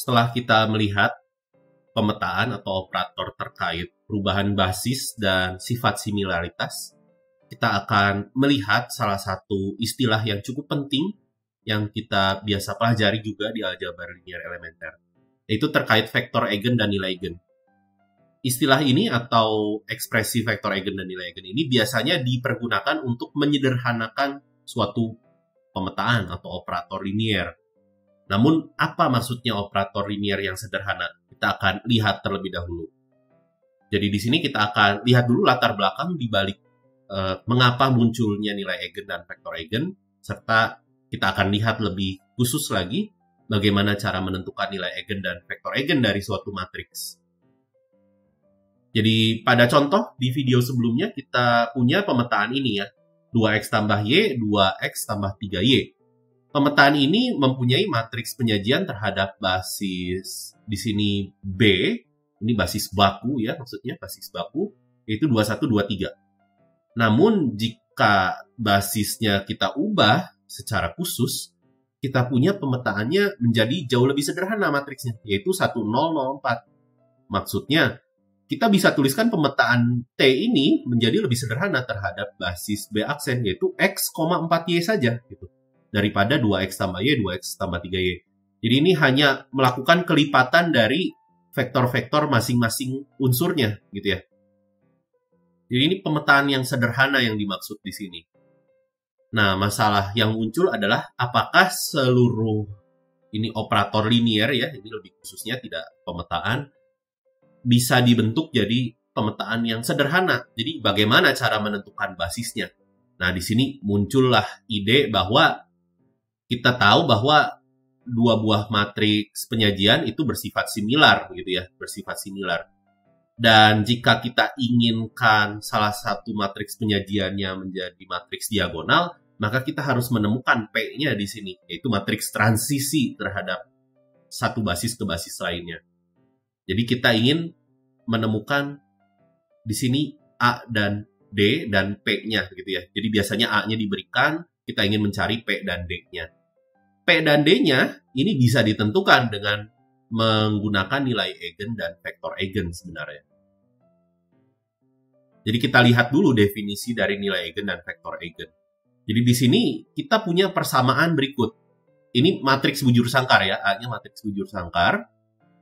setelah kita melihat pemetaan atau operator terkait perubahan basis dan sifat similaritas, kita akan melihat salah satu istilah yang cukup penting yang kita biasa pelajari juga di aljabar linear elementer, yaitu terkait vektor eigen dan nilai eigen. Istilah ini atau ekspresi vektor eigen dan nilai eigen ini biasanya dipergunakan untuk menyederhanakan suatu pemetaan atau operator linear. Namun, apa maksudnya operator linear yang sederhana? Kita akan lihat terlebih dahulu. Jadi di sini kita akan lihat dulu latar belakang di balik mengapa munculnya nilai eigen dan vektor eigen, serta kita akan lihat lebih khusus lagi bagaimana cara menentukan nilai eigen dan vektor eigen dari suatu matriks. Jadi pada contoh di video sebelumnya kita punya pemetaan ini ya, 2x tambah y, 2x tambah 3y. Pemetaan ini mempunyai matriks penyajian terhadap basis di sini B, ini basis baku ya, maksudnya basis baku, yaitu 21, 23. Namun jika basisnya kita ubah secara khusus, kita punya pemetaannya menjadi jauh lebih sederhana matriksnya, yaitu 1, 0, 0, 4. Maksudnya, kita bisa tuliskan pemetaan T ini menjadi lebih sederhana terhadap basis B aksen, yaitu x, 4y saja, gitu. Daripada 2x tambah y, 2x tambah 3y. Jadi ini hanya melakukan kelipatan dari vektor-vektor masing-masing unsurnya, gitu ya. Jadi ini pemetaan yang sederhana yang dimaksud di sini. Nah, masalah yang muncul adalah apakah seluruh ini operator linear ya, ini lebih khususnya tidak pemetaan, bisa dibentuk jadi pemetaan yang sederhana. Jadi bagaimana cara menentukan basisnya? Nah, di sini muncullah ide bahwa kita tahu bahwa dua buah matriks penyajian itu bersifat similar, gitu ya, bersifat similar. Dan jika kita inginkan salah satu matriks penyajiannya menjadi matriks diagonal, maka kita harus menemukan P-nya di sini, yaitu matriks transisi terhadap satu basis ke basis lainnya. Jadi kita ingin menemukan di sini A dan D dan P-nya, gitu ya. Jadi biasanya A-nya diberikan, kita ingin mencari P dan D-nya. P dan D-nya ini bisa ditentukan dengan menggunakan nilai eigen dan vektor eigen sebenarnya. Jadi kita lihat dulu definisi dari nilai eigen dan vektor eigen. Jadi di sini kita punya persamaan berikut. Ini matriks bujur sangkar ya, A-nya matriks bujur sangkar.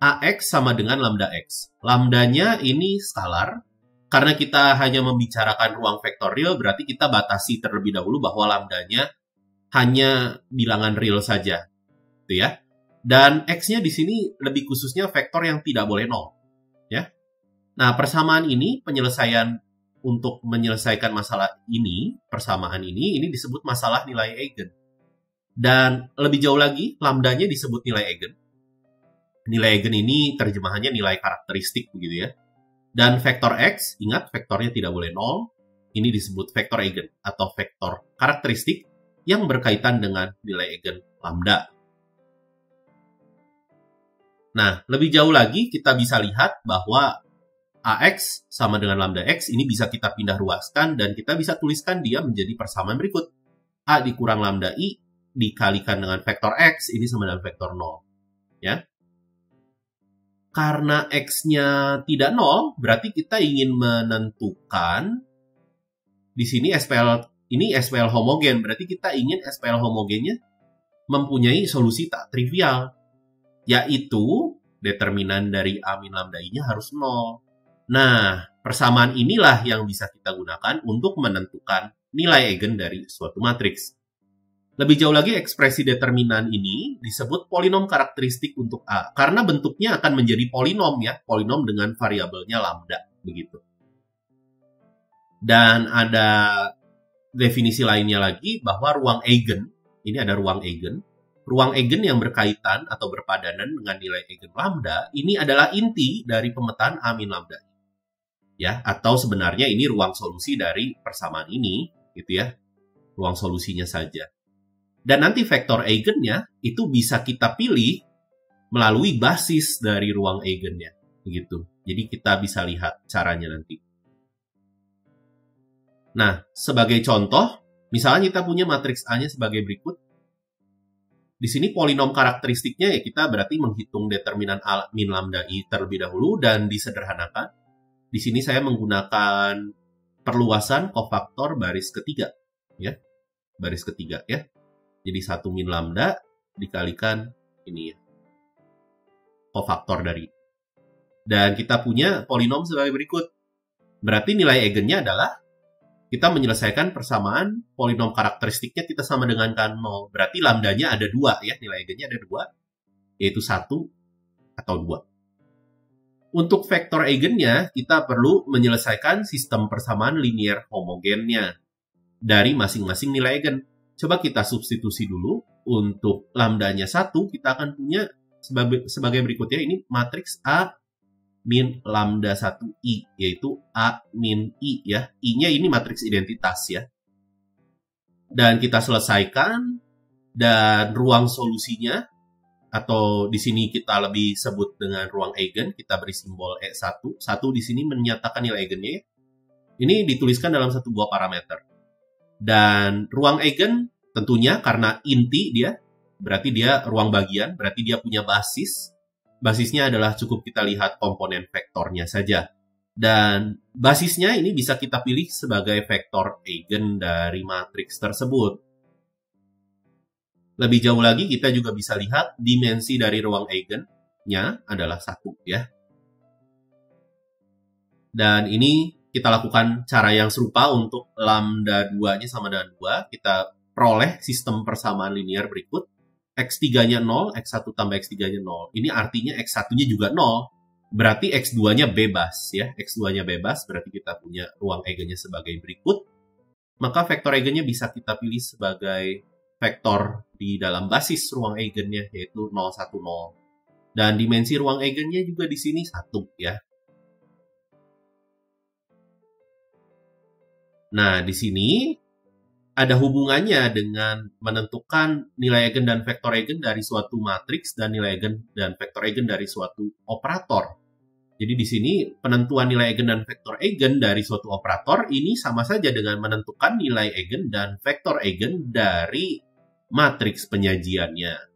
AX sama dengan lambda X. Lambdanya ini skalar. Karena kita hanya membicarakan ruang vektorial, berarti kita batasi terlebih dahulu bahwa lambdanya hanya bilangan real saja, gitu ya. Dan X-nya di sini lebih khususnya vektor yang tidak boleh nol, ya. Nah, persamaan ini, penyelesaian untuk menyelesaikan masalah ini, persamaan ini disebut masalah nilai eigen. Dan lebih jauh lagi, lambdanya disebut nilai eigen. Nilai eigen ini terjemahannya nilai karakteristik, begitu ya. Dan vektor X, ingat vektornya tidak boleh nol, ini disebut vektor eigen atau vektor karakteristik yang berkaitan dengan nilai eigen lambda. Nah, lebih jauh lagi kita bisa lihat bahwa AX sama dengan lambda X ini bisa kita pindah ruaskan dan kita bisa tuliskan dia menjadi persamaan berikut. A dikurang lambda I dikalikan dengan vektor X, ini sama dengan vektor 0. Ya. Karena X-nya tidak 0, berarti kita ingin menentukan di sini SPL homogen, berarti kita ingin SPL homogennya mempunyai solusi tak trivial, yaitu determinan dari A min lambda I-nya harus 0. Nah, persamaan inilah yang bisa kita gunakan untuk menentukan nilai eigen dari suatu matriks. Lebih jauh lagi, ekspresi determinan ini disebut polinom karakteristik untuk A, karena bentuknya akan menjadi polinom ya, polinom dengan variabelnya lambda, begitu. Dan ada definisi lainnya lagi bahwa ruang eigen, ini ada ruang eigen yang berkaitan atau berpadanan dengan nilai eigen lambda, ini adalah inti dari pemetaan A min lambda. Ya, atau sebenarnya ini ruang solusi dari persamaan ini, gitu ya. Ruang solusinya saja. Dan nanti vektor eigennya itu bisa kita pilih melalui basis dari ruang eigennya, begitu. Jadi kita bisa lihat caranya nanti. Nah, sebagai contoh, misalnya kita punya matriks A-nya sebagai berikut. Di sini polinom karakteristiknya ya kita berarti menghitung determinan A min lambda I terlebih dahulu dan disederhanakan. Di sini saya menggunakan perluasan kofaktor baris ketiga, ya. Baris ketiga ya. Jadi 1 min lambda dikalikan ini ya. Kofaktor dari. Dan kita punya polinom sebagai berikut. Berarti nilai eigennya adalah kita menyelesaikan persamaan polinom karakteristiknya kita sama dengan kan 0. Berarti lambdanya ada 2 ya, nilai eigennya ada 2, yaitu 1 atau 2. Untuk vektor eigennya, kita perlu menyelesaikan sistem persamaan linear homogennya dari masing-masing nilai eigen. Coba kita substitusi dulu. Untuk lambdanya 1, kita akan punya sebagai berikutnya, ini matriks A min lambda 1i, yaitu A min I ya. I-nya ini matriks identitas ya. Dan kita selesaikan, dan ruang solusinya, atau di sini kita lebih sebut dengan ruang eigen, kita beri simbol E1. 1 di sini menyatakan nilai eigennya ya. Ini dituliskan dalam satu buah parameter. Dan ruang eigen tentunya karena inti dia, berarti dia ruang bagian, berarti dia punya basis. Basisnya adalah cukup kita lihat komponen vektornya saja. Dan basisnya ini bisa kita pilih sebagai vektor eigen dari matriks tersebut. Lebih jauh lagi kita juga bisa lihat dimensi dari ruang eigennya adalah 1 ya. Dan ini kita lakukan cara yang serupa untuk lambda 2-nya sama dengan 2. Kita peroleh sistem persamaan linear berikut. X3-nya 0, X1 tambah X3-nya 0. Ini artinya X1-nya juga 0. Berarti X2-nya bebas ya. X2-nya bebas berarti kita punya ruang eigennya sebagai berikut. Maka vektor eigennya bisa kita pilih sebagai vektor di dalam basis ruang eigennya, yaitu 0, 1, 0. Dan dimensi ruang eigennya juga di sini 1 ya. Nah, di sini ada hubungannya dengan menentukan nilai eigen dan vektor eigen dari suatu matriks dan nilai eigen dan vektor eigen dari suatu operator. Jadi di sini penentuan nilai eigen dan vektor eigen dari suatu operator ini sama saja dengan menentukan nilai eigen dan vektor eigen dari matriks penyajiannya.